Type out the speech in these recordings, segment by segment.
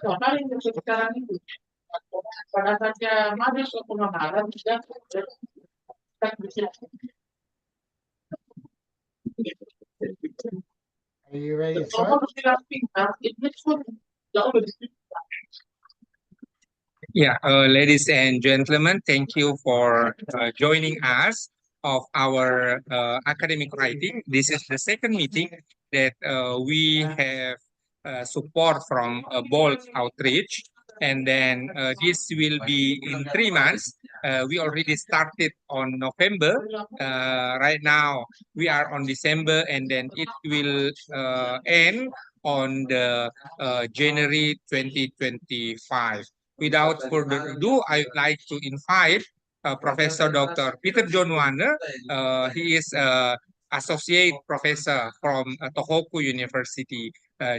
Paling sekarang itu pada saatnya masuk ke pengamalan kita bisa. Are you ready to Kalau start? tidak pintar, itu pun jauh lebih. Yeah, ladies and gentlemen, thank you for joining us of our academic writing. This is the second meeting that we have support from Bolt Outreach. And then this will be in 3 months. We already started on November. Right now, we are on December, and then it will end on the January 2025. Without further ado, I would like to invite Professor Dr. Peter John Warner. He is associate professor from Tohoku University,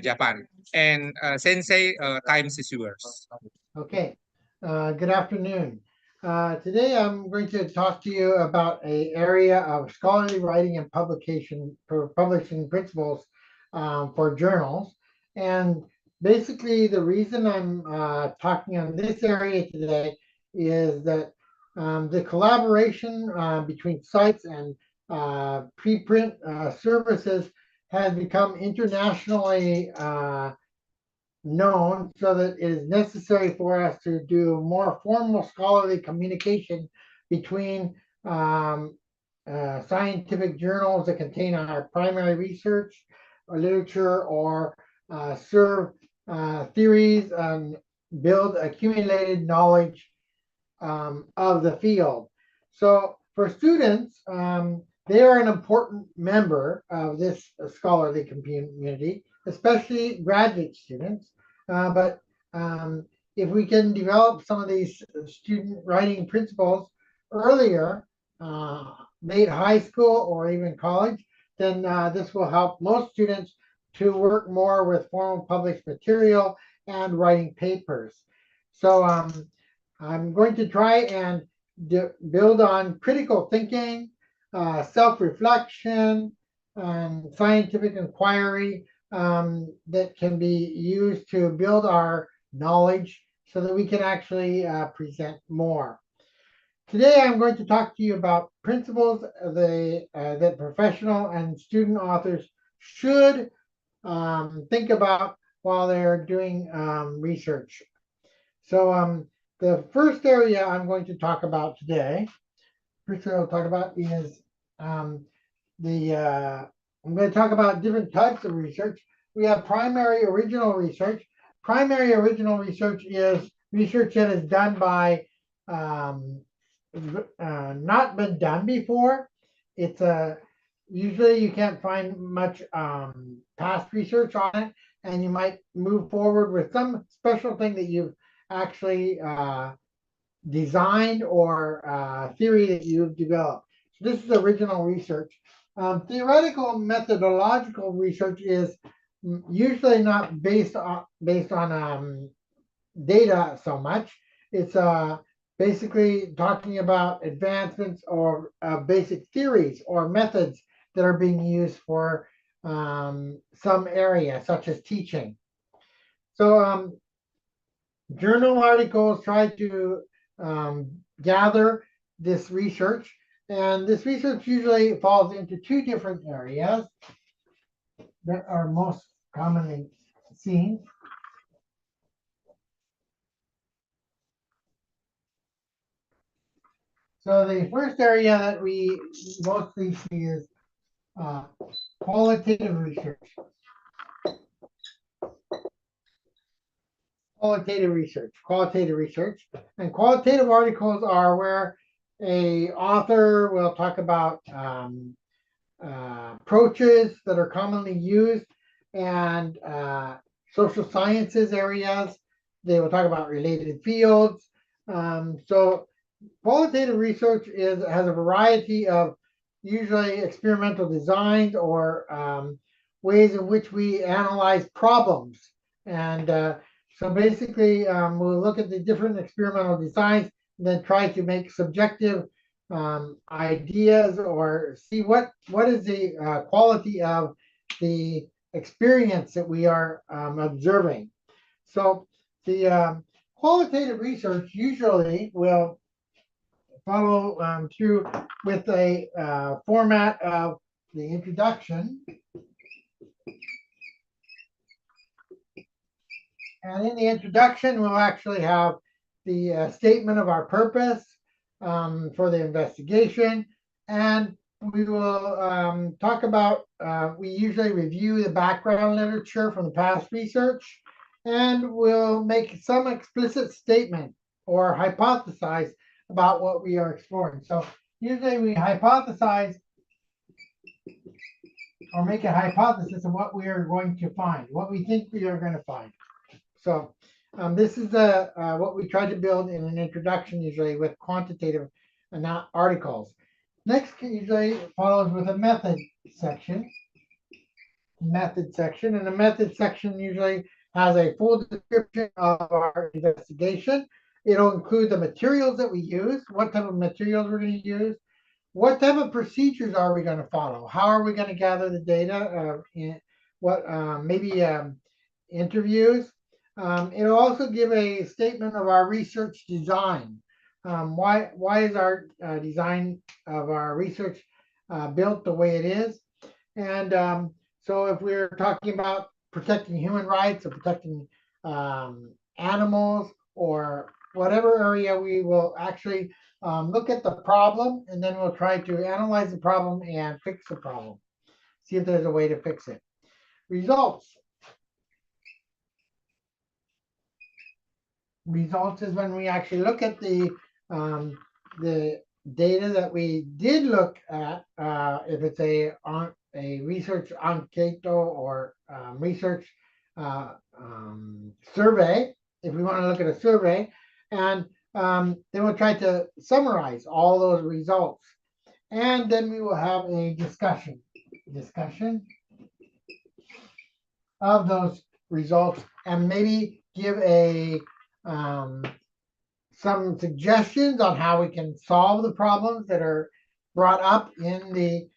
Japan. And Sensei, time is yours. Okay. Good afternoon. Today I'm going to talk to you about an area of scholarly writing and publication for publishing principles for journals. And basically, the reason I'm talking on this area today is that the collaboration between sites and preprint services has become internationally known, so that it is necessary for us to do more formal scholarly communication between scientific journals that contain our primary research or literature, or serve theories and build accumulated knowledge of the field. So for students, they are an important member of this scholarly community, especially graduate students. But if we can develop some of these student writing principles earlier, late high school or even college, then this will help most students to work more with formal published material and writing papers. So I'm going to try and build on critical thinking, self-reflection, and scientific inquiry that can be used to build our knowledge so that we can actually present more. Today, I'm going to talk to you about principles that professional and student authors should think about while they're doing research. So the first area I'm going to talk about today, first area I'll talk about is I'm going to talk about different types of research. We have primary original research. Primary original research is research that is done by not been done before. It's usually you can't find much past research on it, and you might move forward with some special thing that you've actually designed or theory that you've developed. So this is original research. Theoretical methodological research is usually not based on data so much. It's basically talking about advancements or basic theories or methods that are being used for some area, such as teaching. So journal articles try to gather this research, and this research usually falls into two different areas that are most commonly seen. So the first area that we mostly see is qualitative research. Qualitative research, and qualitative articles are where a author will talk about approaches that are commonly used and social sciences areas. They will talk about related fields. So qualitative research has a variety of usually experimental designs or ways in which we analyze problems. And so basically, we'll look at the different experimental designs and then try to make subjective ideas or see what is the quality of the experience that we are observing. So the qualitative research usually will follow through with a format of the introduction. And in the introduction, we'll actually have the statement of our purpose for the investigation. And we will talk about, we usually review the background literature from the past research, and we'll make some explicit statement or hypothesize about what we are exploring. So usually we hypothesize or make a hypothesis of what we are going to find, what we think we are going to find. So this is what we try to build in an introduction, usually with quantitative articles. Next usually follows with a method section. And the method section usually has a full description of our investigation. It'll include the materials that we use, what type of materials we're going to use, what type of procedures are we going to follow, how are we going to gather the data, maybe interviews. It'll also give a statement of our research design. Why is our design of our research built the way it is? And so if we're talking about protecting human rights or protecting animals or whatever area, we will actually look at the problem, and then we'll try to analyze the problem and fix the problem. See if there's a way to fix it. Results. Results is when we actually look at the data that we did look at, if it's a research enquete or research survey, if we want to look at a survey, and then we'll try to summarize all those results. And then we will have a discussion of those results, and maybe give some suggestions on how we can solve the problems that are brought up in the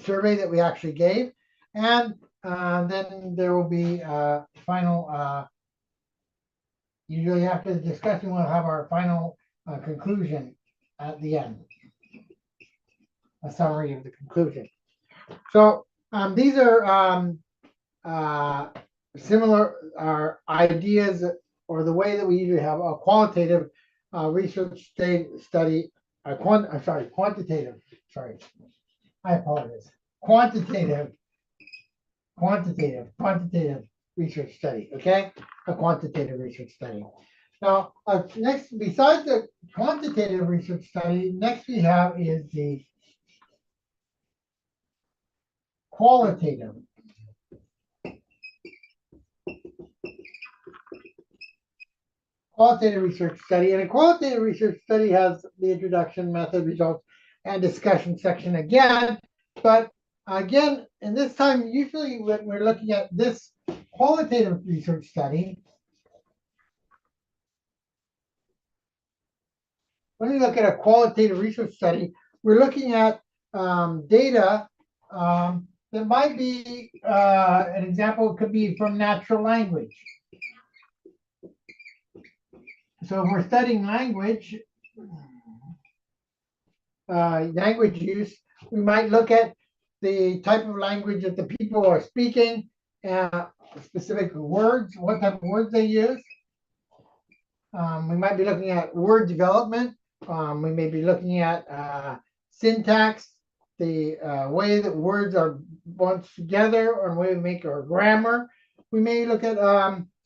survey that we actually gave. And then there will be a final, usually after the discussion, we'll have our final conclusion at the end, a summary of the conclusion. So these are similar ideas, or the way that we usually have a qualitative research study, quantitative, sorry, I apologize, quantitative research study, okay? A quantitative research study. Now, next, besides the quantitative research study, next we have is the qualitative. Qualitative research study. And a qualitative research study has the introduction, method, results, and discussion section again. But again, in this time, usually when we're looking at this qualitative research study, when we look at a qualitative research study, we're looking at data that might be, an example could be from natural language. So if we're studying language use, we might look at the type of language that the people are speaking, specific words, what type of words they use. We might be looking at word development. We may be looking at syntax, the way that words are bunched together, or the way we make our grammar. We may look at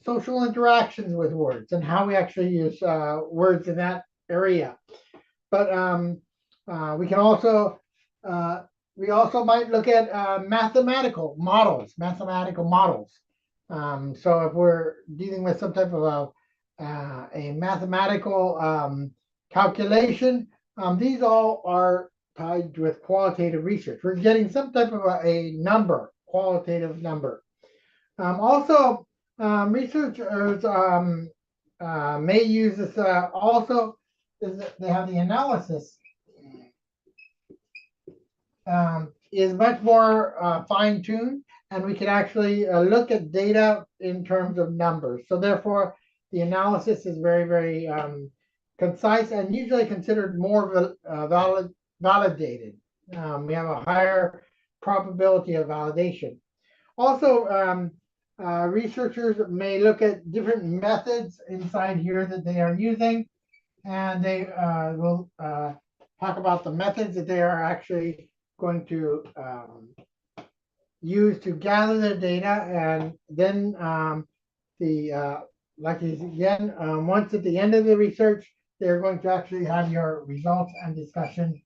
social interactions with words and how we actually use words in that area. But we can also, we also might look at mathematical models. So if we're dealing with some type of a mathematical calculation, these all are tied with qualitative research. We're getting some type of a number, qualitative number. Also, researchers may use this also, they have the analysis is much more fine-tuned, and we can actually look at data in terms of numbers. So therefore, the analysis is very, very concise and usually considered more validated. We have a higher probability of validation. Also, researchers may look at different methods inside here that they are using, and they will talk about the methods that they are actually going to use to gather their data, and then like again, once at the end of the research, they're going to actually have your results and discussion,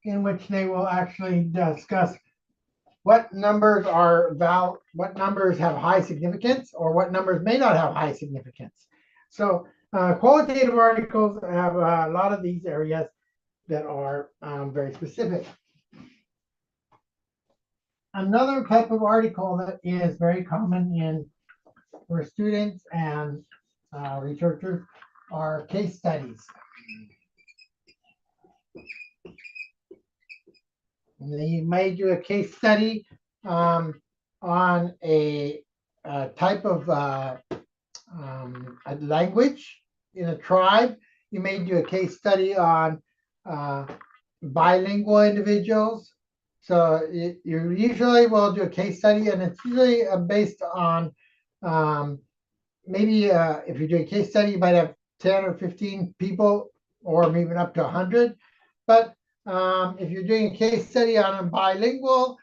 in which they will actually discuss what numbers what numbers have high significance, or what numbers may not have high significance. So qualitative articles have a lot of these areas that are very specific. Another type of article that is very common for students and researchers are case studies. You may do a case study on a type of a language in a tribe. You may do a case study on bilingual individuals. So you usually will do a case study, and it's usually based on maybe if you do a case study, you might have 10 or 15 people, or even up to 100. But if you're doing a case study on a bilingual,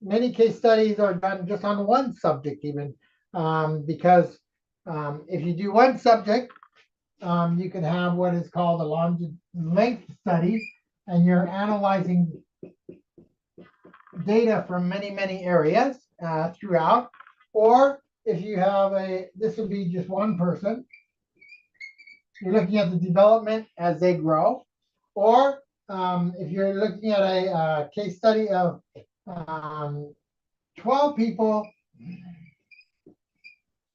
many case studies are done just on one subject even, because if you do one subject, you can have what is called a length study, and you're analyzing data from many, many areas throughout. Or if you have this would be just one person, you're looking at the development as they grow. Or if you're looking at a case study of 12 people,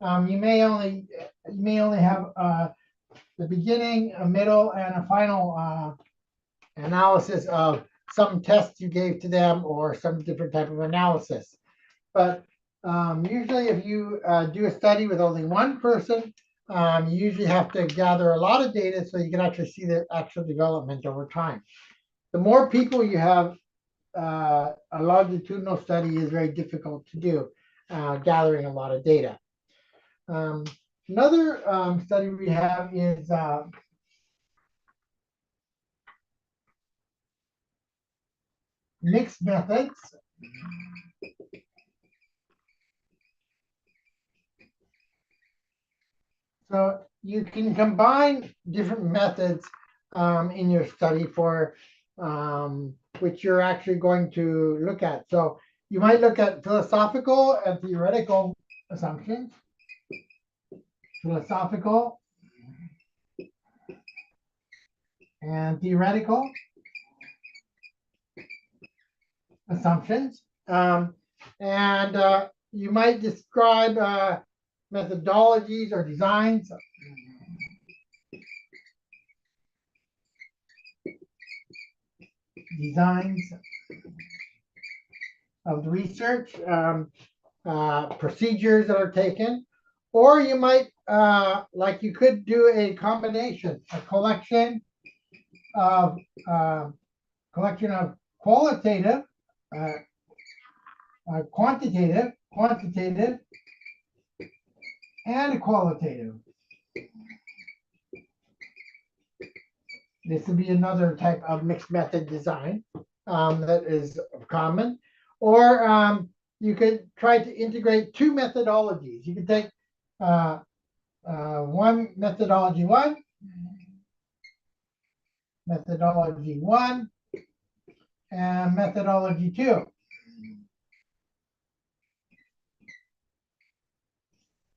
you may only have the beginning, a middle, and a final analysis of some tests you gave to them, or some different type of analysis. But usually if you do a study with only one person, you usually have to gather a lot of data so you can actually see the actual development over time. The more people you have, a longitudinal study is very difficult to do, gathering a lot of data. Another study we have is mixed methods. So you can combine different methods in your study for which you're actually going to look at. So you might look at philosophical and theoretical assumptions. Philosophical and theoretical assumptions. And you might describe methodologies or designs. Designs of the research, procedures that are taken. Or you might, like you could do a combination, a collection of qualitative, quantitative, and qualitative. This would be another type of mixed method design that is common. Or you could try to integrate two methodologies. You could take methodology one, and methodology two.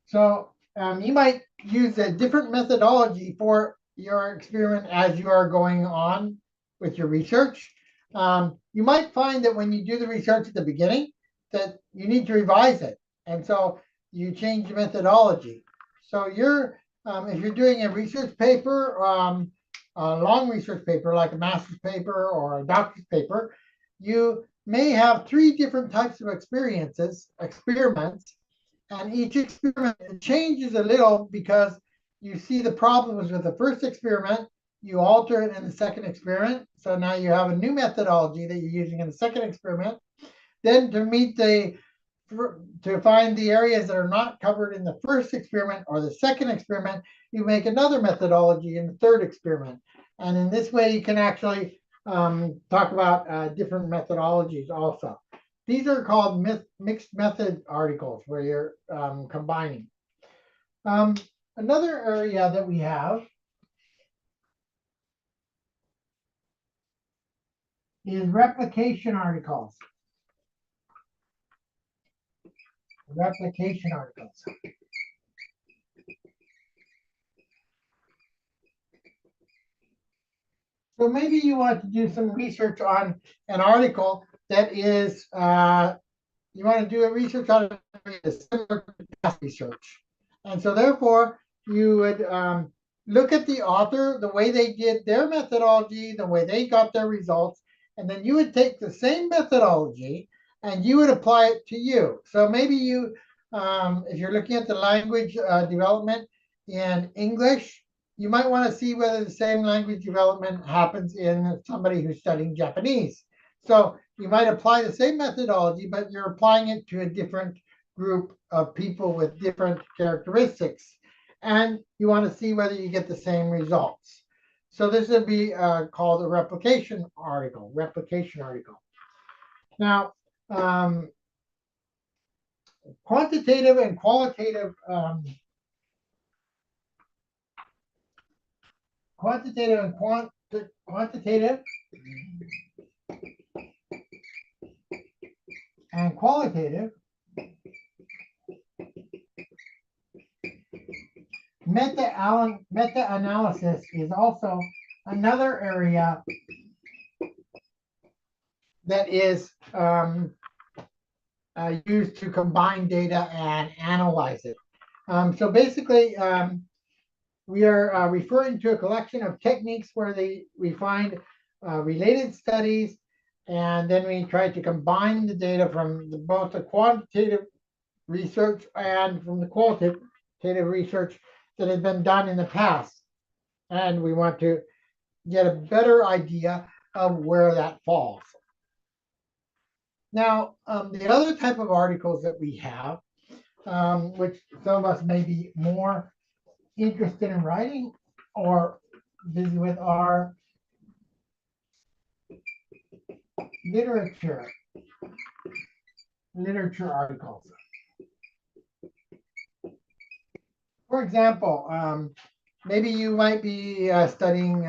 So you might use a different methodology for your experiment as you are going on with your research. You might find that when you do the research at the beginning, that you need to revise it. And so you change the methodology. So if you're doing a research paper, a long research paper, like a master's paper or a doctor's paper, you may have 3 different types of experiments, and each experiment changes a little because you see the problems with the first experiment, you alter it in the second experiment. So now you have a new methodology that you're using in the second experiment. Then to find the areas that are not covered in the first experiment or the second experiment, you make another methodology in the third experiment. And in this way, you can actually talk about different methodologies also. These are called mixed method articles, where you're combining. Another area that we have is replication articles. Replication articles. So maybe you want to do some research on an article that is, you want to do a research on a similar to past research. And so therefore, you would look at the author, the way they did their methodology, the way they got their results, and then you would take the same methodology and you would apply it to you. So maybe you, if you're looking at the language development in English, you might want to see whether the same language development happens in somebody who's studying Japanese. So you might apply the same methodology, but you're applying it to a different group of people with different characteristics. And you want to see whether you get the same results. So this would be called a replication article. Now, quantitative and qualitative quantitative and qualitative meta-analysis is also another area that is used to combine data and analyze it. So basically, we are referring to a collection of techniques where we find related studies, and then we try to combine the data from both the quantitative research and from the qualitative research that has been done in the past. And we want to get a better idea of where that falls. Now, the other type of articles that we have, which some of us may be more interested in writing or busy with, are literature articles. For example, maybe you might be studying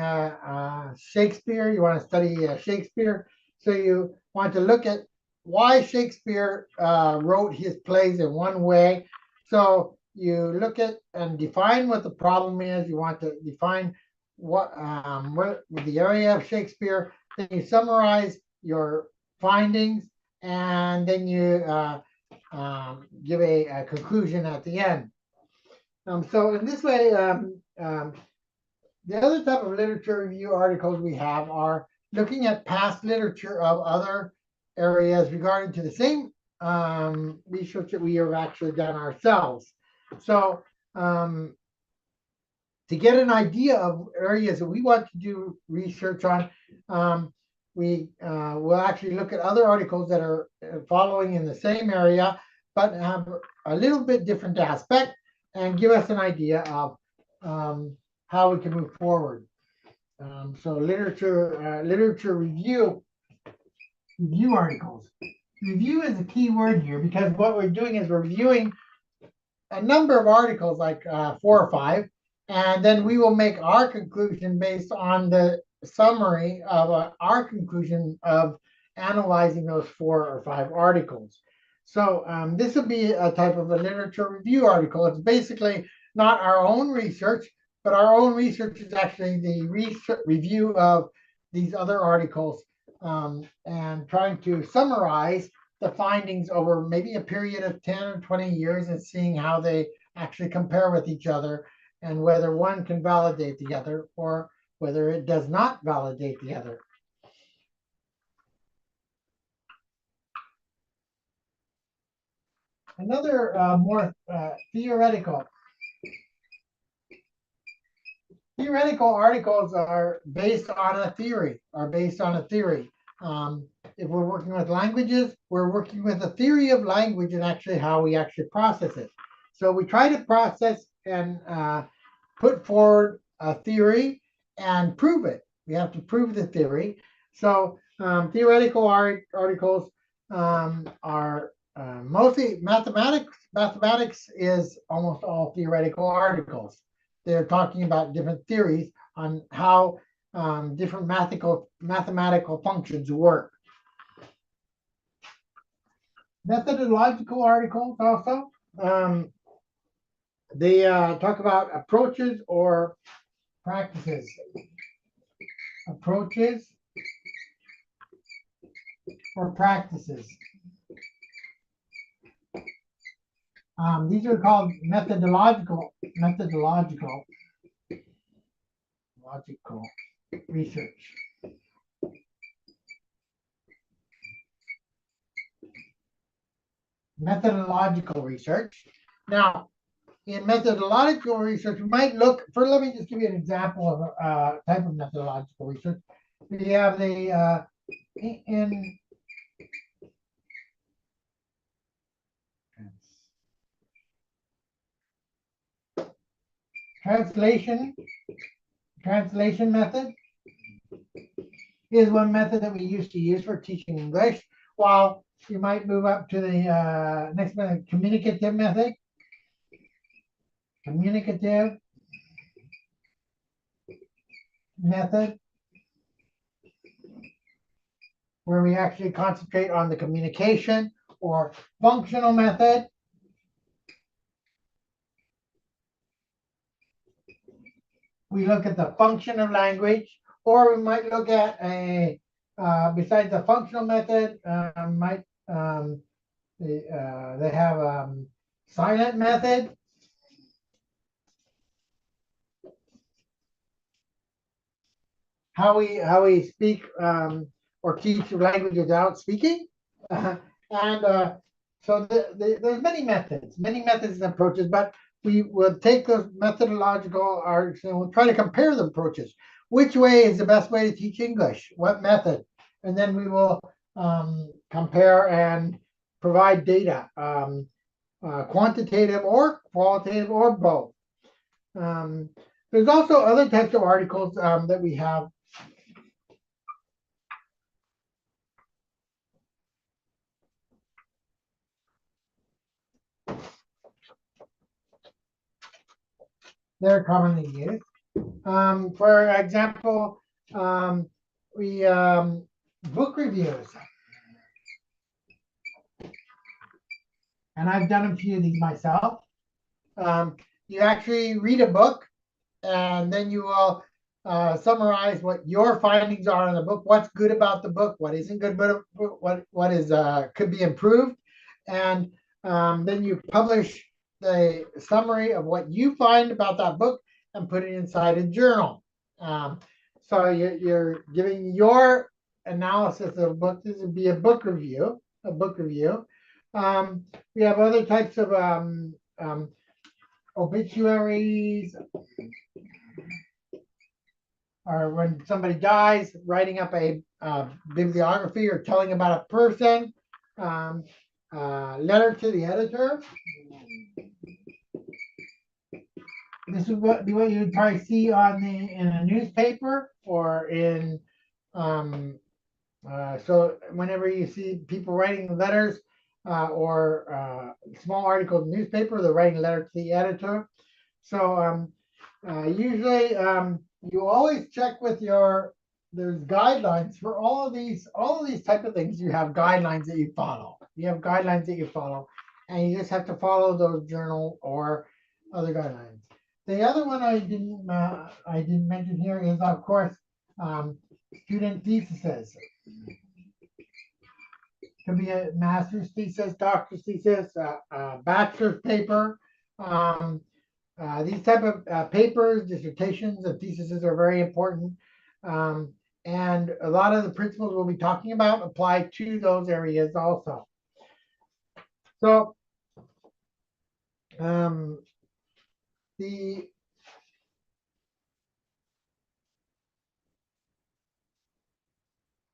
Shakespeare. You want to study Shakespeare, so you want to look at why Shakespeare wrote his plays in one way. So you look at and define what the problem is. You want to define what the area of Shakespeare. Then you summarize your findings, and then you give a conclusion at the end. So in this way, the other type of literature review articles we have are looking at past literature of other areas regarding to the same research that we have actually done ourselves. So to get an idea of areas that we want to do research on, we will actually look at other articles that are following in the same area, but have a little bit different aspect, and give us an idea of how we can move forward. So literature review articles. Review is a key word here, because what we're doing is we're reviewing a number of articles, like 4 or 5, and then we will make our conclusion based on the summary of our conclusion of analyzing those 4 or 5 articles. So this would be a type of a literature review article. It's basically not our own research, but our own research is actually the review of these other articles, and trying to summarize the findings over maybe a period of 10 or 20 years, and seeing how they actually compare with each other, and whether one can validate the other, or whether it does not validate the other. Another more theoretical articles are based on a theory, if we're working with languages, we're working with a theory of language and actually how we actually process it. So we try to process and put forward a theory and prove it. We have to prove the theory. So theoretical articles are mostly mathematics. Mathematics is almost all theoretical articles. They're talking about different theories on how different mathematical functions work. Methodological articles also. They talk about approaches or practices. Approaches or practices. These are called methodological research. Methodological research. Now, in methodological research, we might look for, let me just give you an example of a type of methodological research. We have the in translation method is one method that we used to use for teaching English, while you might move up to the next method, communicative method. Communicative method, where we actually concentrate on the communication, or functional method. We look at the function of language, or we might look at a, besides the functional method, they have silent method. How we speak or teach language without speaking. So there's many methods and approaches, but we will take those methodological arts and we'll try to compare the approaches. Which way is the best way to teach English? What method? And then we will compare and provide data, quantitative or qualitative or both. There's also other types of articles that we have. They're commonly used. For example, we book reviews. And I've done a few of these myself. You actually read a book and then you will summarize what your findings are in the book, what's good about the book, what isn't good, but what is could be improved. And then you publish the summary of what you find about that book and put it inside a journal. So you're giving your analysis of a book. This would be a book review. We have other types of obituaries, or when somebody dies, writing up a bibliography or telling about a person. Letter to the editor. This would be what you would probably see in a newspaper or in so whenever you see people writing letters or small articles in the newspaper, they're writing a letter to the editor. So usually you always check with there's guidelines for all of these type of things. You have guidelines that you follow. And you just have to follow those journal or other guidelines. The other one I didn't mention here is, of course, student theses. Could be a master's thesis, doctor's thesis, a bachelor's paper. These type of papers, dissertations, and theses are very important. And a lot of the principles we'll be talking about apply to those areas also. So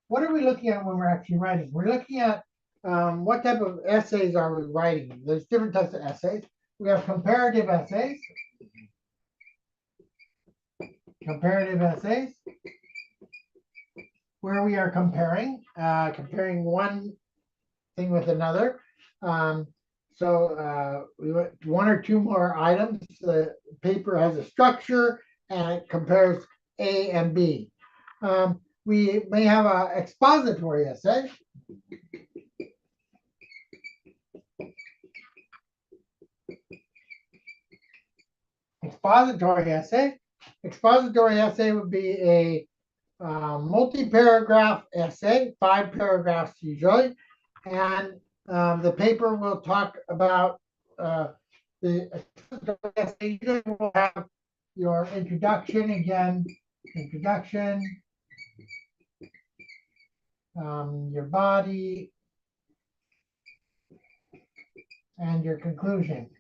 what are we looking at when we're actually writing? We're looking at what type of essays are we writing? There's different types of essays. We have comparative essays. Comparative essays, where we are comparing one thing with another. So we went one or two more items. The paper has a structure and it compares A and B. We may have an expository essay. Expository essay. Expository essay would be a multi-paragraph essay, 5 paragraphs usually, and the paper will talk about the essay. Usually will have your introduction again, introduction, your body, and your conclusion.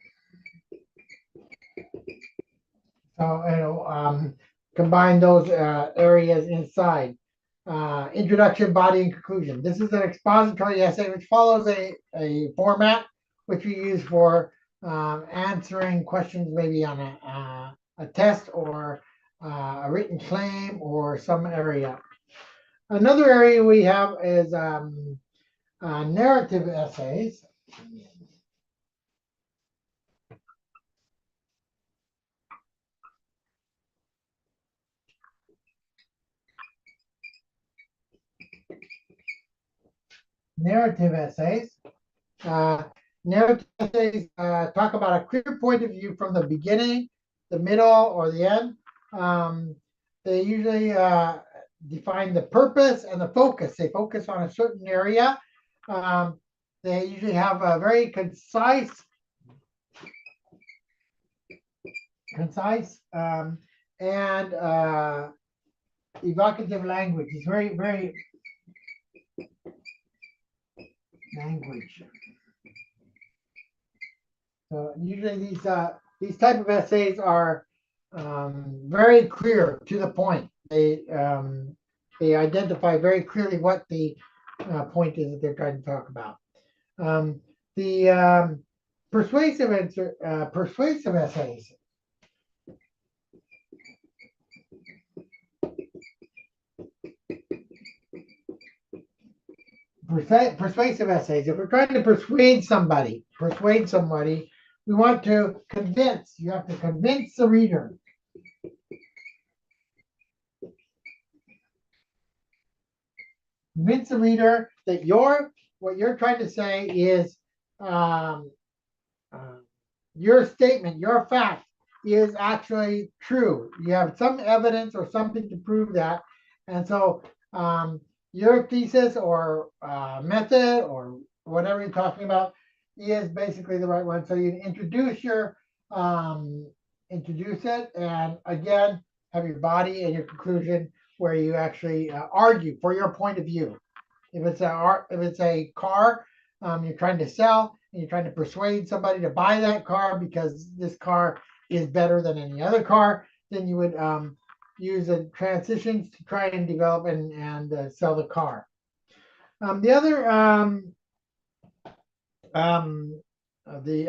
So it'll combine those areas inside. Introduction, body, and conclusion. This is an expository essay which follows a format which we use for answering questions maybe on a test or a written claim or some area. Another area we have is narrative essays. Narrative essays. Narrative essays talk about a clear point of view from the beginning, the middle, or the end. They usually define the purpose and the focus. They focus on a certain area. They usually have a very concise and evocative language. It's very, very language. So usually these type of essays are very clear to the point. They identify very clearly what the point is that they're trying to talk about. The persuasive essays. Persuasive essays. If we're trying to persuade somebody, we want to convince. You have to convince the reader. Convince the reader that what you're trying to say is your statement, your fact is actually true. You have some evidence or something to prove that. And so your thesis or method or whatever you're talking about is basically the right one. So you introduce it, and again have your body and your conclusion where you actually argue for your point of view. If it's a car you're trying to sell and you're trying to persuade somebody to buy that car because this car is better than any other car, then you would use a transitions to try and develop and sell the car. The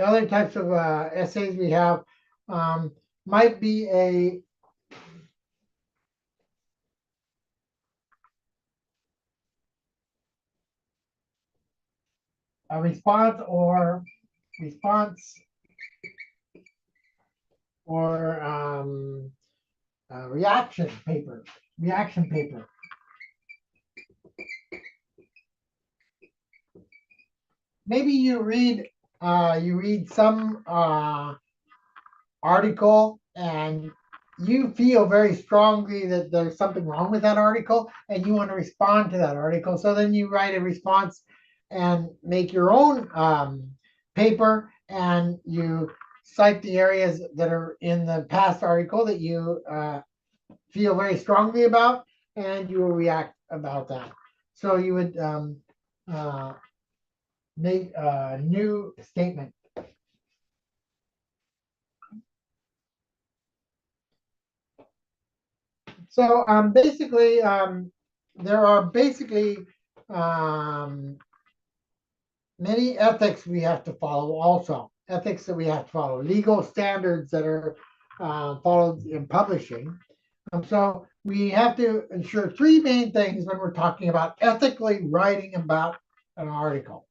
other types of essays we have might be a response or reaction paper. Maybe you read some article and you feel very strongly that there's something wrong with that article and you want to respond to that article. So then you write a response and make your own paper, and you cite the areas that are in the past article that you feel very strongly about, and you will react about that. So you would make a new statement. So basically, there are basically many ethics we have to follow also. Ethics that we have to follow, legal standards that are followed in publishing. So we have to ensure three main things when we're talking about ethically writing about an article.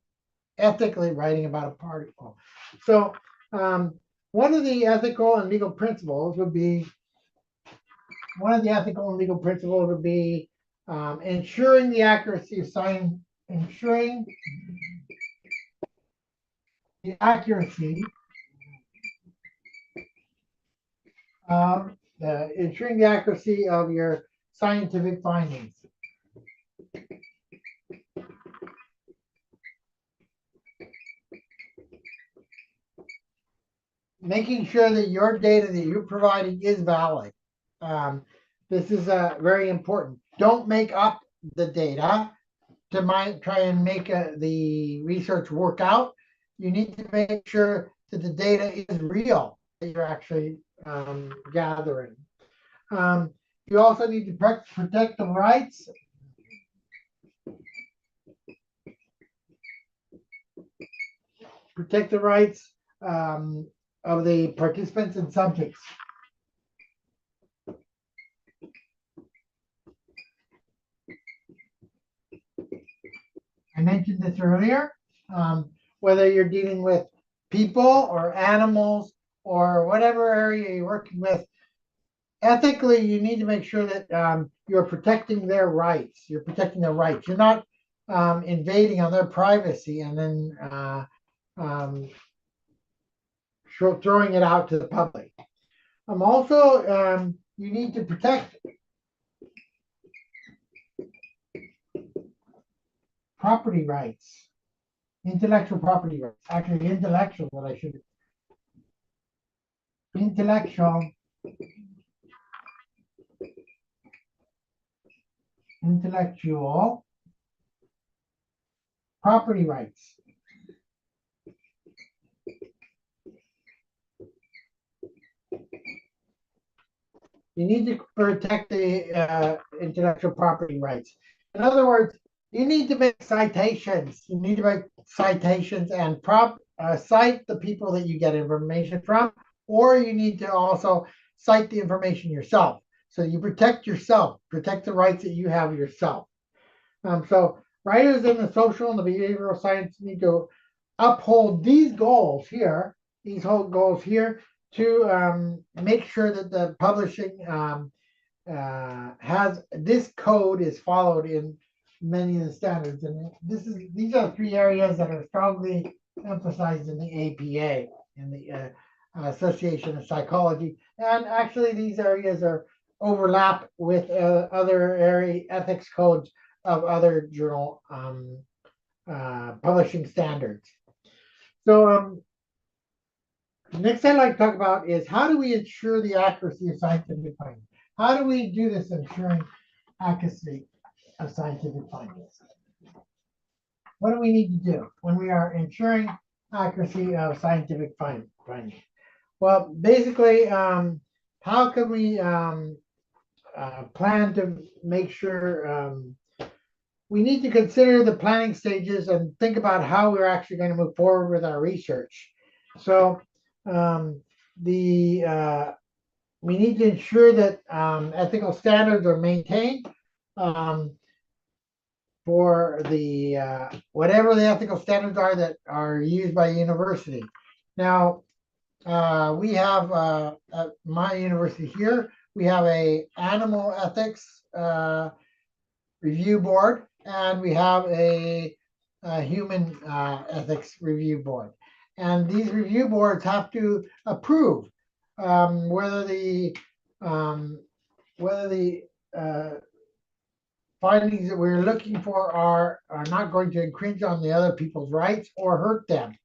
Ethically writing about an article. So one of the ethical and legal principles would be ensuring the accuracy of science, ensuring the accuracy of your scientific findings. Making sure that your data that you're providing is valid. This is very important. Don't make up the data to try and make the research work out. You need to make sure that the data is real that you're actually gathering. You also need to protect the rights of the participants and subjects. I mentioned this earlier, whether you're dealing with people or animals or whatever area you're working with, ethically, you need to make sure that you're protecting their rights. You're protecting their rights. You're not invading on their privacy and then throwing it out to the public. Also, you need to protect property rights, intellectual property rights. Actually, intellectual property rights. You need to protect the intellectual property rights. In other words, you need to make citations. You need to make citations and cite the people that you get information from, or you need to also cite the information yourself. So you protect yourself, protect the rights that you have yourself. So writers in the social and the behavioral science need to uphold these goals here, to make sure that the publishing has this code is followed in many of the standards. And these are three areas that are strongly emphasized in the APA, in the Association of Psychology. And actually these areas are overlap with other ethics codes of other journal publishing standards. So next I'd like to talk about is how do we ensure the accuracy of scientific findings? How do we do this ensuring accuracy of scientific findings? What do we need to do when we are ensuring accuracy of scientific findings? Well, basically, how can we plan to make sure we need to consider the planning stages and think about how we're actually going to move forward with our research. So we need to ensure that ethical standards are maintained for the whatever the ethical standards are that are used by university. Now, we have at my university here, we have a animal ethics review board, and we have a human ethics review board. And these review boards have to approve whether the findings that we're looking for are not going to infringe on the other people's rights or hurt them.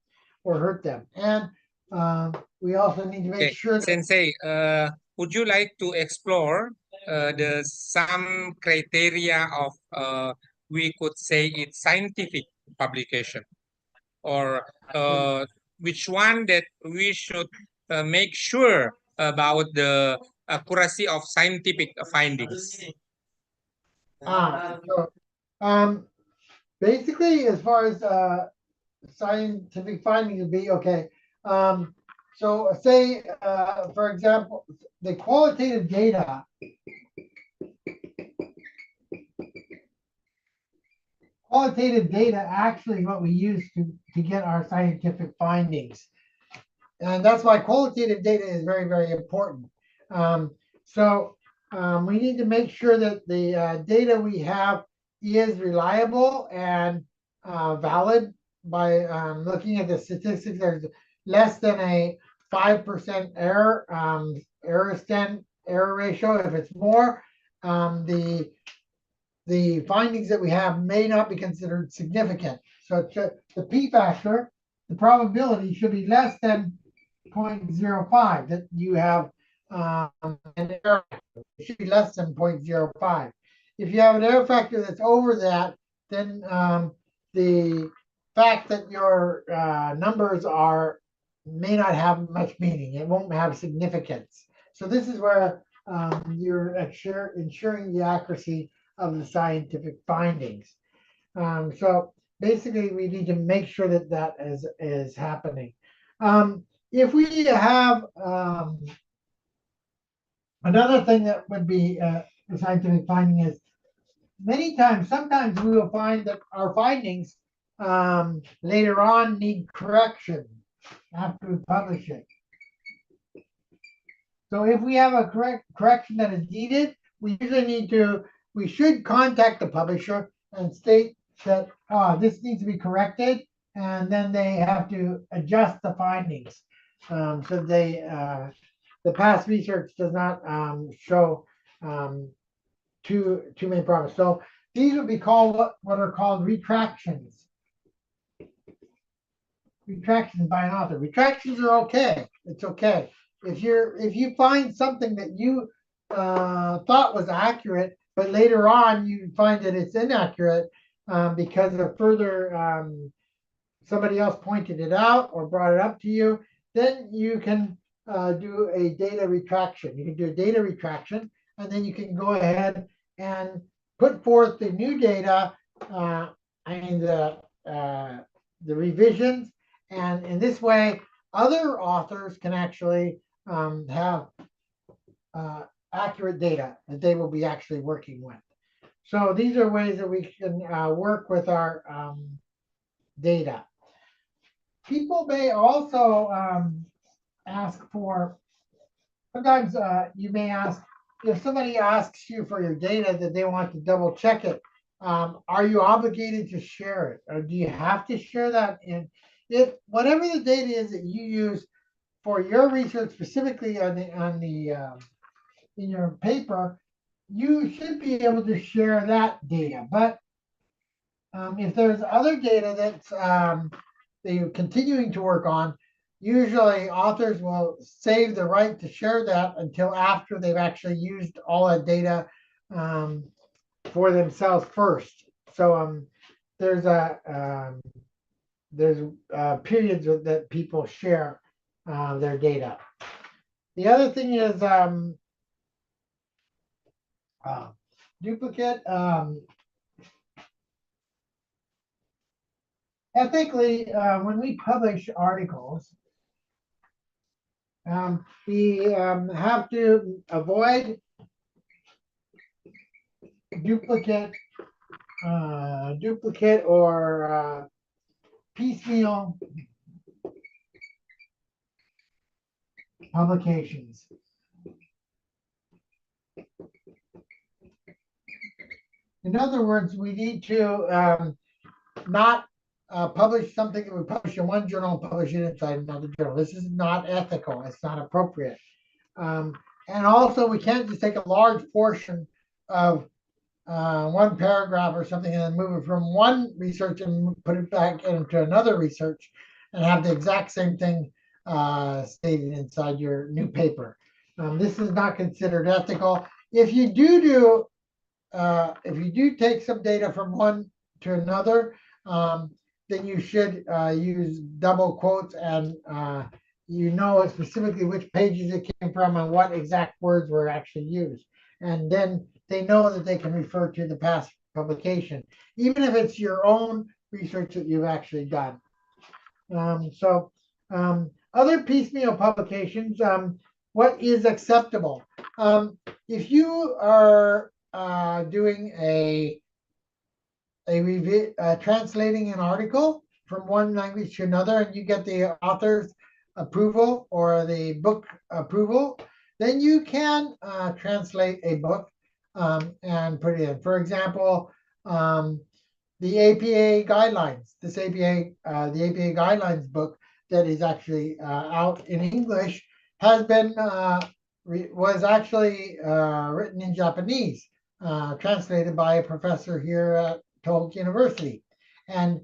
And We also need to make Okay, sure that Sensei, would you like to explore the some criteria of we could say it's scientific publication, or which one that we should make sure about the accuracy of scientific findings? so, basically, as far as scientific findings would be okay. So say, for example, the qualitative data actually what we use to get our scientific findings. And that's why qualitative data is very, very important. We need to make sure that the data we have is reliable and valid by looking at the statistics. There's less than a 5% error ratio. If it's more, the findings that we have may not be considered significant. So the p factor, the probability should be less than 0.05 that you have an error. It should be less than 0.05. If you have an error factor that's over that, then the fact that your numbers may not have much meaning. It won't have significance. So this is where you're ensuring the accuracy of the scientific findings. So basically, we need to make sure that that is happening. If we have another thing that would be a scientific finding is sometimes we will find that our findings later on need correction after we publish it. So if we have a correction that is needed, we should contact the publisher and state that this needs to be corrected, and then they have to adjust the findings. So the past research does not show too many problems. So these would be called what are called retractions. Retractions by an author. Retractions are okay. It's okay. If you find something that you thought was accurate, but later on you find that it's inaccurate because of further somebody else pointed it out or brought it up to you, then you can do a data retraction. You can do a data retraction, and then you can go ahead and put forth the new data and the revisions. And in this way, other authors can actually have accurate data that they will be actually working with. So these are ways that we can work with our data. People may also ask for, sometimes you may ask, if somebody asks you for your data that they want to double check it, are you obligated to share it? Or do you have to share that? And if whatever the data is that you use for your research, specifically in your paper, you should be able to share that data. But if there's other data that's that you're continuing to work on, usually authors will save the right to share that until after they've actually used all that data for themselves first. So there's periods that people share their data. The other thing is duplicate. Ethically, when we publish articles, we have to avoid duplicate or piecemeal publications. In other words, we need to not publish something that we publish in one journal and publish it inside another journal. This is not ethical. It's not appropriate. And also, we can't just take a large portion of one paragraph or something and then move it from one research and put it back into another research and have the exact same thing stated inside your new paper. This is not considered ethical. If you do take some data from one to another, then you should use double quotes and you know specifically which pages it came from and what exact words were actually used. And then they know that they can refer to the past publication, even if it's your own research that you've actually done. Other piecemeal publications, what is acceptable? If you are doing translating an article from one language to another, and you get the author's approval or the book approval, then you can translate a book and put it in. For example, the APA guidelines. The APA guidelines book that is actually out in English has been was actually written in Japanese, translated by a professor here at Tohoku University, and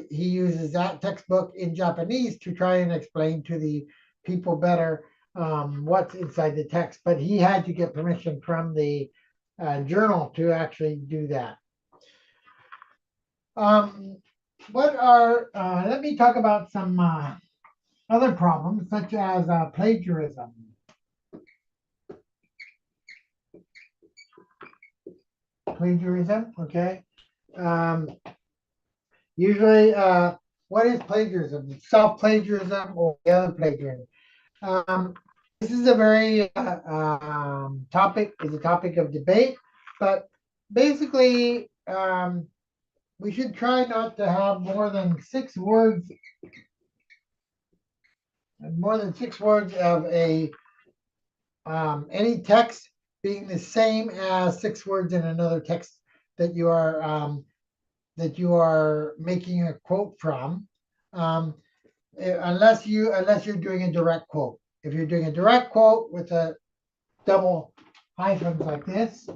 he uses that textbook in Japanese to try and explain to the people better what's inside the text. But he had to get permission from the journal to actually do that. Let me talk about some other problems, such as plagiarism. Okay. Usually, what is plagiarism? Self-plagiarism or the other plagiarism? This is a very topic of debate, but basically, we should try not to have more than 6 words of any text being the same as 6 words in another text that you are making a quote from, unless you're doing a direct quote. If you're doing a direct quote with a double hyphens like this,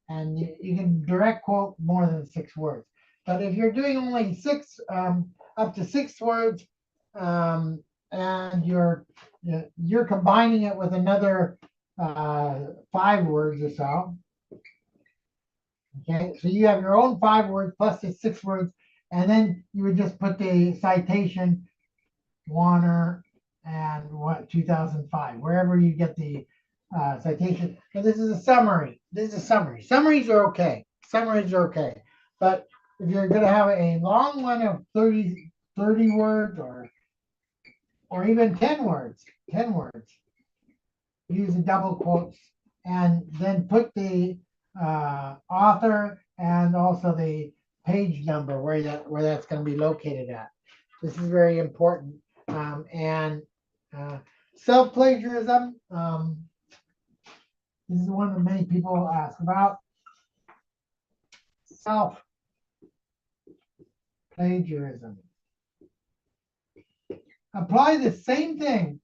and you can direct quote more than 6 words. But if you're doing only 6, up to 6 words, and you're combining it with another 5 words or so. Okay, so you have your own 5 words plus the 6 words, and then you would just put the citation Warner and 2005, wherever you get the citation. And this is a summary. Summaries are okay. But if you're going to have a long one of 30 words or even 10 words, use the double quotes and then put the author and also the page number where that's going to be located at. This is very important. And self-plagiarism, this is one that many people ask about. Self-plagiarism. Apply the same thing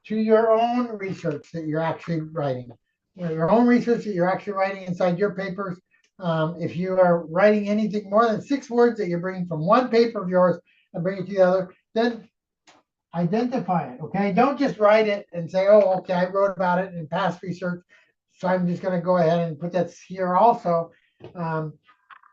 to your own research that you're actually writing. Your own research that you're actually writing inside your papers. If you are writing anything more than 6 words that you're bringing from one paper of yours and bring it to the other, then identify it, okay? Don't just write it and say, oh, okay, I wrote about it in past research, so I'm just going to go ahead and put that here also. You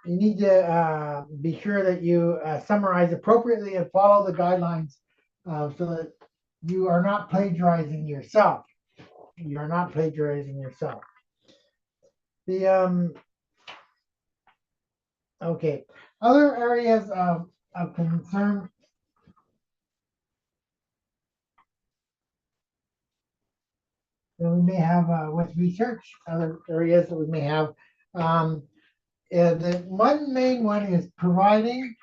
need to be sure that you summarize appropriately and follow the guidelines so that you are not plagiarizing yourself. Okay, other areas of concern that we may have with research, other areas that we may have. The one main one is providing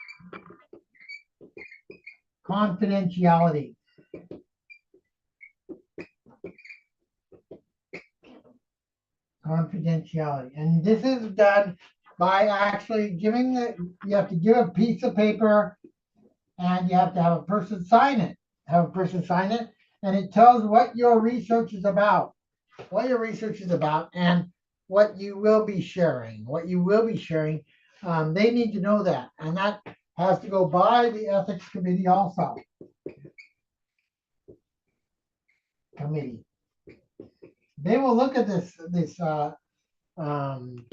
confidentiality. And this is done by actually giving you have to give a piece of paper and you have to have a person sign it. And it tells what your research is about. And what you will be sharing. They need to know that. And that has to go by the ethics committee also. committee. They will look at this um,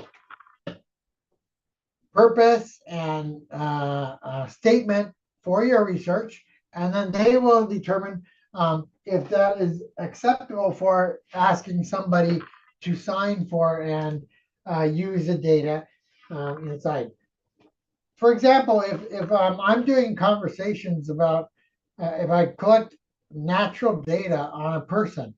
purpose and statement for your research, and then they will determine if that is acceptable for asking somebody to sign for and use the data inside. For example, if I'm doing conversations about if I collect natural data on a person,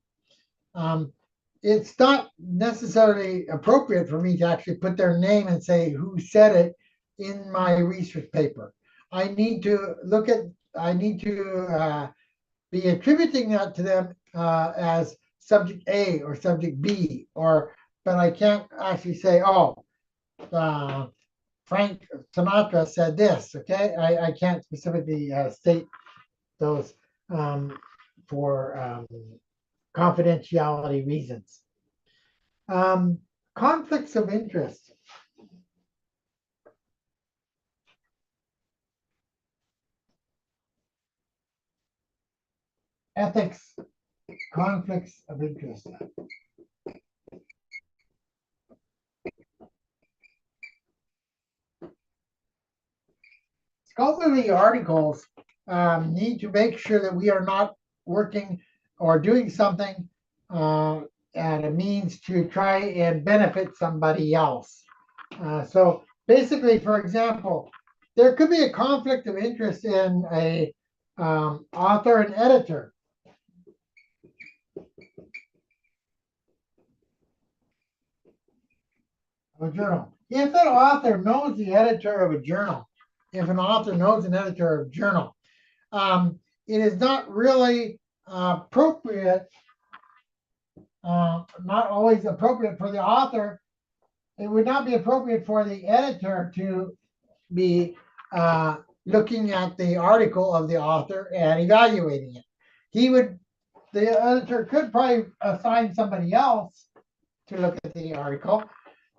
um, it's not necessarily appropriate for me to actually put their name and say who said it in my research paper. I need to be attributing that to them as subject A or subject B, but I can't actually say, oh, uh, Frank Sinatra said this. Okay, I can't specifically state those for confidentiality reasons. Um, Conflicts of interest. Ethics, conflicts of interest. Scholarly articles need to make sure that we are not working or doing something and a means to try and benefit somebody else. So basically, for example, there could be a conflict of interest in a author and editor. A journal. If an author knows the editor of a journal, if an author knows an editor of a journal, it is not really appropriate, not always appropriate for the author. It would not be appropriate for the editor to be looking at the article of the author and evaluating it. The editor could probably assign somebody else to look at the article.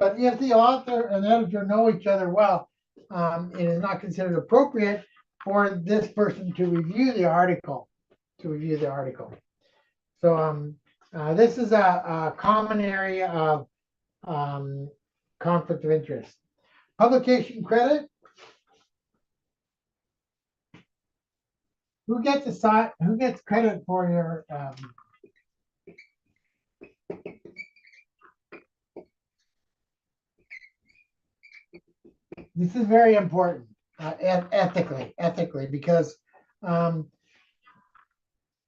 But if the author and editor know each other well, it is not considered appropriate for this person to review the article. So this is a common area of conflict of interest. Publication credit. Who gets credit for your this is very important ethically, because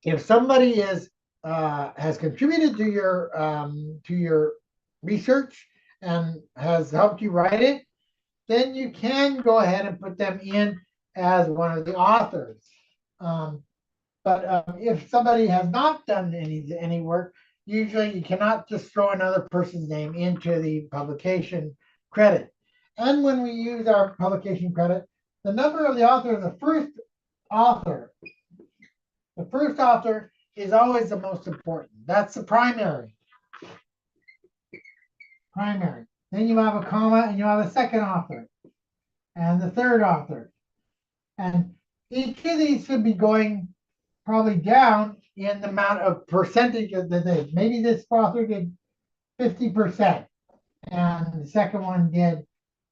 if somebody has contributed to your research and has helped you write it, then you can go ahead and put them in as one of the authors. But if somebody has not done any work, usually you cannot just throw another person's name into the publication credit. And when we use our publication credit, the number of the author, the first author is always the most important. That's the primary. Then you have a comma and you have a second author and the third author. And each of these should be going probably down in the amount of percentage of the day. Maybe this author did 50%, and the second one did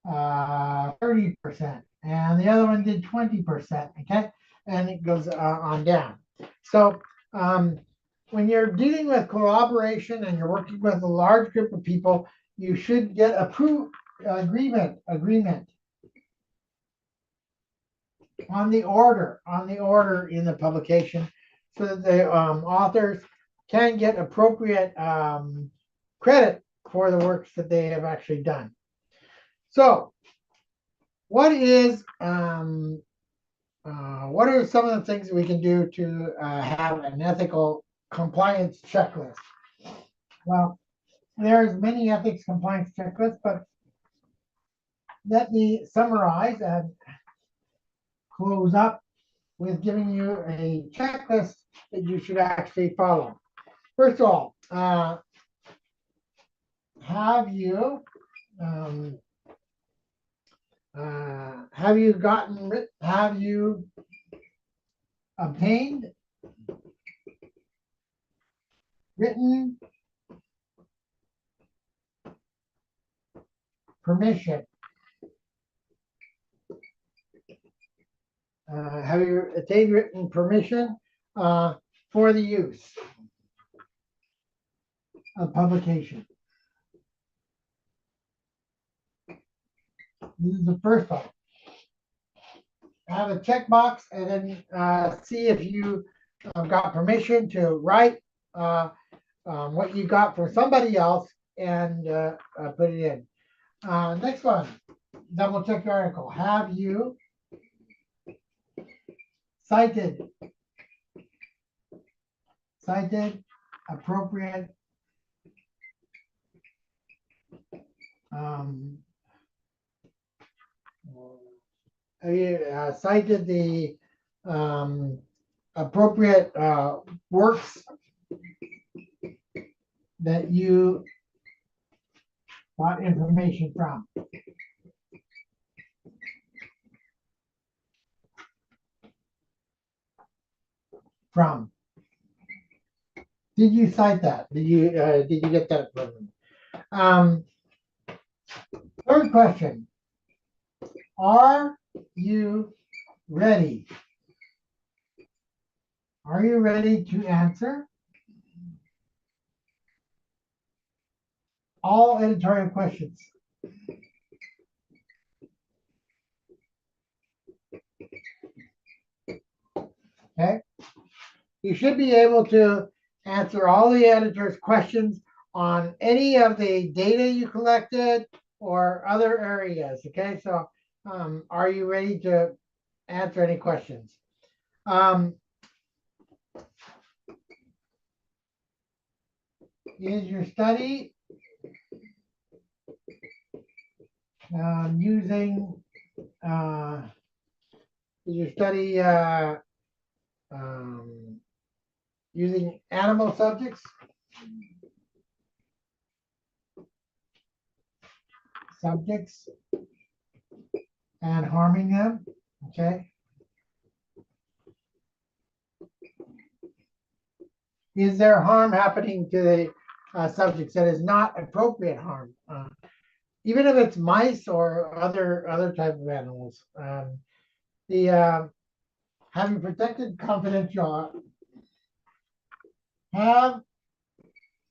30%, and the other one did 20%. Okay, and it goes on down. So when you're dealing with collaboration and you're working with a large group of people, you should get agreement on the order in the publication, so that the authors can get appropriate credit for the works that they have actually done. So what are some of the things that we can do to have an ethical compliance checklist? Well, there's many ethics compliance checklists, but let me summarize and close up with giving you a checklist that you should actually follow. First of all, have you obtained written permission. Have you attained written permission for the use of publication? This is the first one. Have a checkbox and then see if you got permission to write what you got from somebody else and put it in. Next one, double check the article. Have you cited appropriate cited the appropriate works that you got information from. Did you cite that? Did you get that from them? Third question. Are you ready? Are you ready to answer all editorial questions? Okay. You should be able to answer all the editor's questions on any of the data you collected or other areas. Okay, so are you ready to answer any questions? Is your study using using animal subjects? And harming them, okay? Is there harm happening to the subjects that is not appropriate harm? Even if it's mice or other type of animals. Having protected confidentiality. Have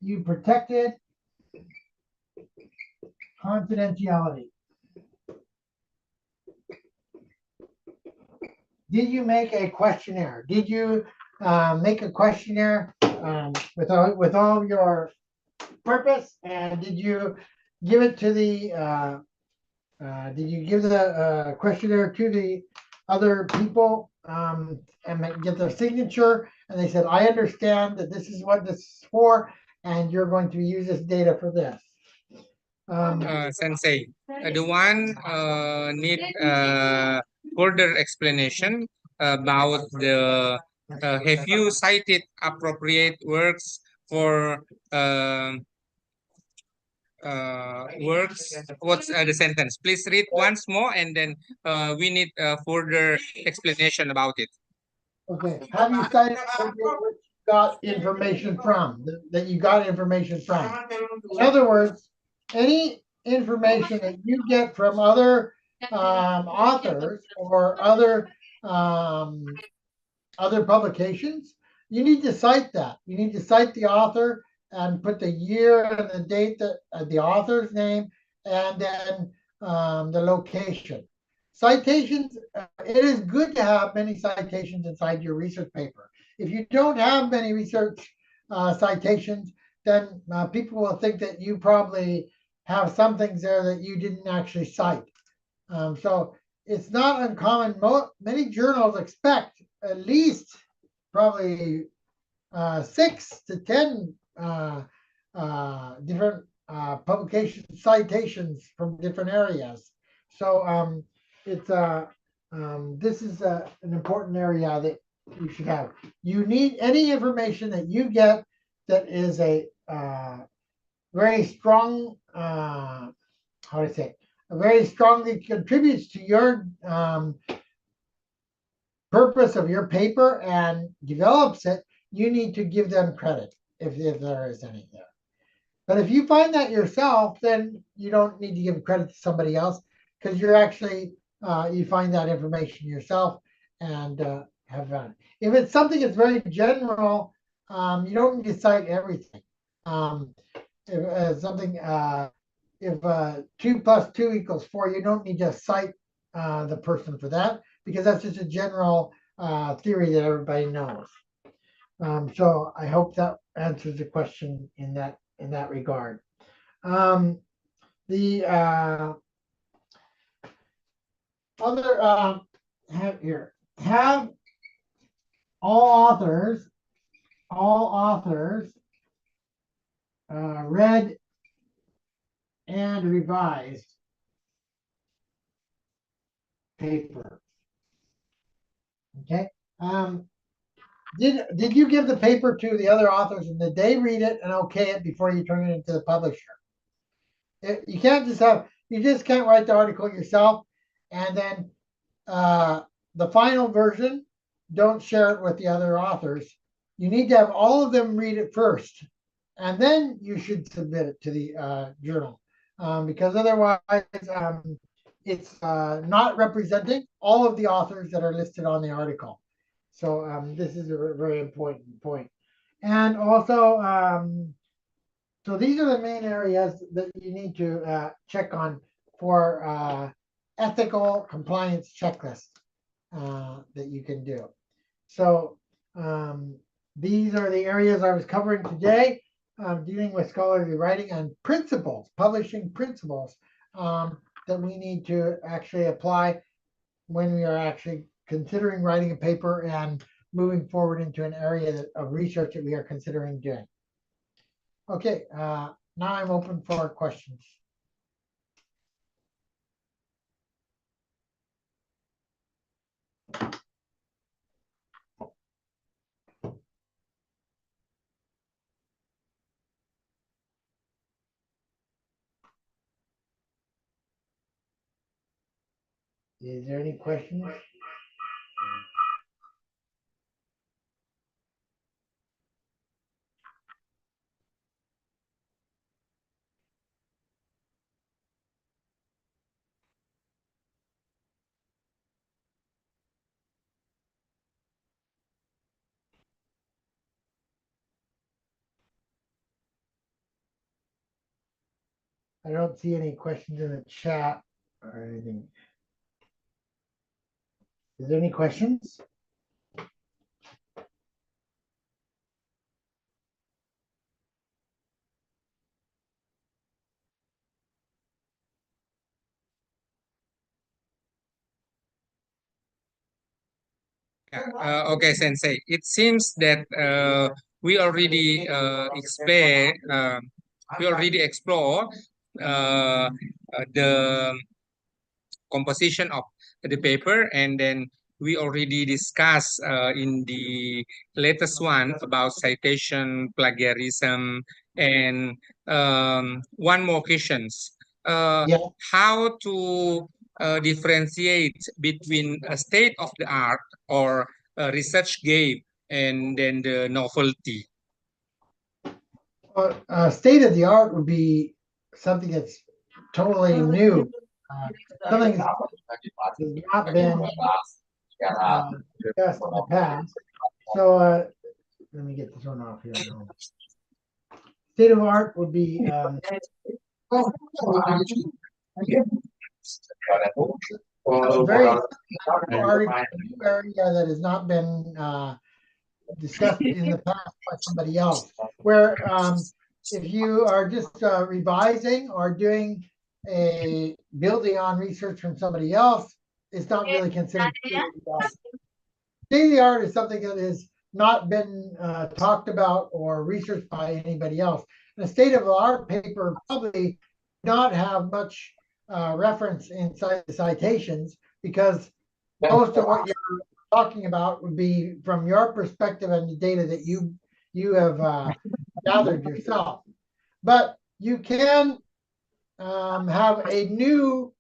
you protected confidentiality? Did you make a questionnaire? Did you make a questionnaire with all your purpose? And did you give it to the did you give the questionnaire to the other people and get their signature? And they said, I understand that this is what this is for, and you're going to use this data for this. Sensei, the one need further explanation about the have you cited appropriate works for works? What's the sentence? Please read once more, and then we need further explanation about it. Okay. Have you cited which you got information from? That you got information from? In other words, any information that you get from other authors or other publications, you need to cite that. You need to cite the author and put the year and the date, that the author's name, and then the location. Citations, it is good to have many citations inside your research paper. If you don't have many research citations, then people will think that you probably have some things there that you didn't actually cite. So it's not uncommon. Many journals expect at least probably 6 to 10 different publication citations from different areas. So it's this is an important area that you should have. You need any information that you get that is a very strong, how do I say, very strongly contributes to your purpose of your paper and develops it. You need to give them credit. if there is any there. But if you find that yourself, then you don't need to give credit to somebody else because you're actually you find that information yourself and have fun. If it's something that's very general, you don't need to cite everything. If something if 2 plus 2 equals 4, you don't need to cite the person for that because that's just a general theory that everybody knows. So I hope that answers the question in that regard. The other have all authors read and revised paper. Okay. Did you give the paper to the other authors and did they read it and okay it before you turn it into the publisher? You can't you just can't write the article yourself and then the final version, don't share it with the other authors. You need to have all of them read it first and then you should submit it to the journal because otherwise it's not representing all of the authors that are listed on the article. So this is a very important point. And also, so these are the main areas that you need to check on for ethical compliance checklist that you can do. So these are the areas I was covering today, dealing with scholarly writing and principles, publishing principles that we need to actually apply when we are actually considering writing a paper and moving forward into an area of research that we are considering doing. Okay, now I'm open for questions. Is there any questions? I don't see any questions in the chat or anything. Is there any questions? Okay, Sensei. It seems that we already explore the composition of the paper, and then we already discussed in the latest one about citation, plagiarism, and one more questions. Yeah. How to differentiate between a state of the art or a research game and then the novelty? State of the art would be something that's totally new. Something that has not been discussed in the past. So let me get this one off here. State of art would be a very new area that has not been discussed in the past by somebody else. Where if you are just revising or doing a building on research from somebody else, it's not really considered state of the art. State of the art is something that has not been talked about or researched by anybody else. The state of the art paper probably not have much reference inside the citations because most of what you're talking about would be from your perspective and the data that you have gathered yourself. But you can have a new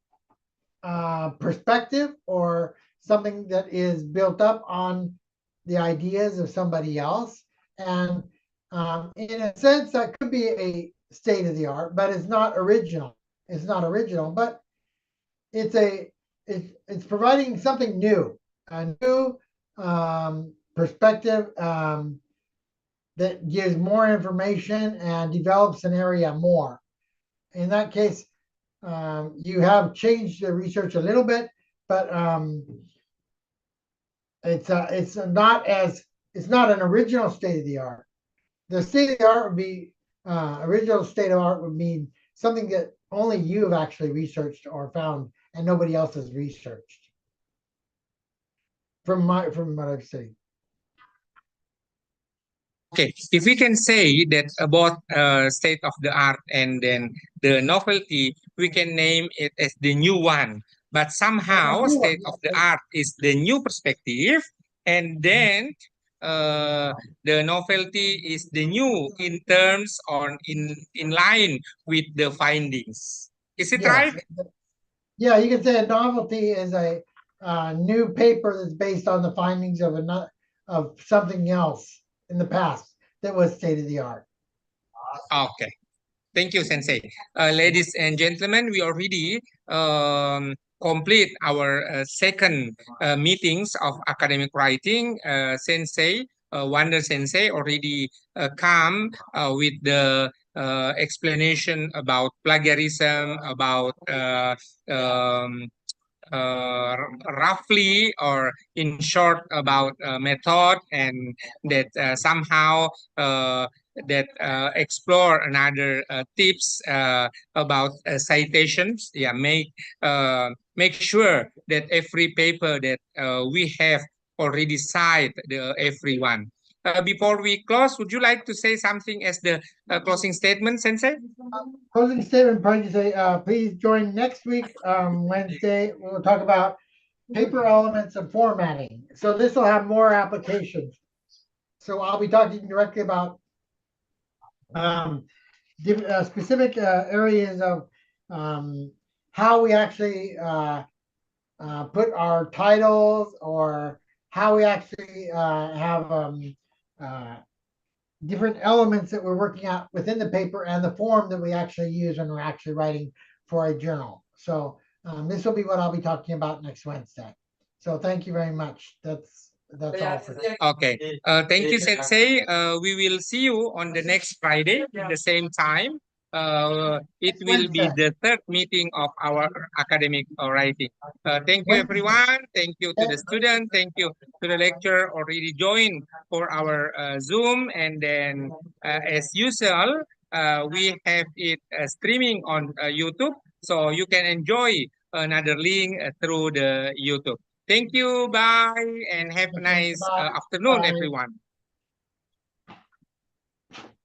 perspective or something that is built up on the ideas of somebody else. And In a sense, that could be a state of the art, but it's not original. It's not original, but it's it's providing something new, a new perspective that gives more information and develops an area more. In that case, you have changed the research a little bit, but it's not an original state of the art. The state of the art would be original state of art would mean something that only you have actually researched or found and nobody else has researched. From what I've seen. Okay, if we can say that about state of the art and then the novelty, we can name it as the new one. But somehow, state of the art is the new perspective, and then the novelty is the new in terms on in line with the findings. Is it right? Yeah, you can say a novelty is a new paper that's based on the findings of something else in the past that was state of the art. Okay. Thank you, Sensei. Ladies and gentlemen, we already complete our second meetings of academic writing. Sensei, Wonder Sensei already come with the explanation about plagiarism, about roughly or in short about method, and that somehow that explore another tips about citations. Yeah, make sure that every paper that we have already cite the everyone. Before we close, would you like to say something as the closing statement, Sensei? Closing statement, probably say, please join next week, Wednesday. We'll talk about paper elements and formatting. So this will have more applications. So I'll be talking directly about specific areas of how we actually put our titles, or how we actually have different elements that we're working out within the paper and the form that we actually use when we're actually writing for a journal. So this will be what I'll be talking about next Wednesday. So thank you very much. That's all for today. Okay. Thank you, Sensei. We will see you on the next Friday at the same time. It will be the third meeting of our academic writing. Thank you, everyone. Thank you to the student. Thank you to the lecturer already joined for our Zoom. And then, as usual, we have it streaming on YouTube, so you can enjoy another link through the YouTube. Thank you. Bye. And have a nice afternoon, Bye. everyone.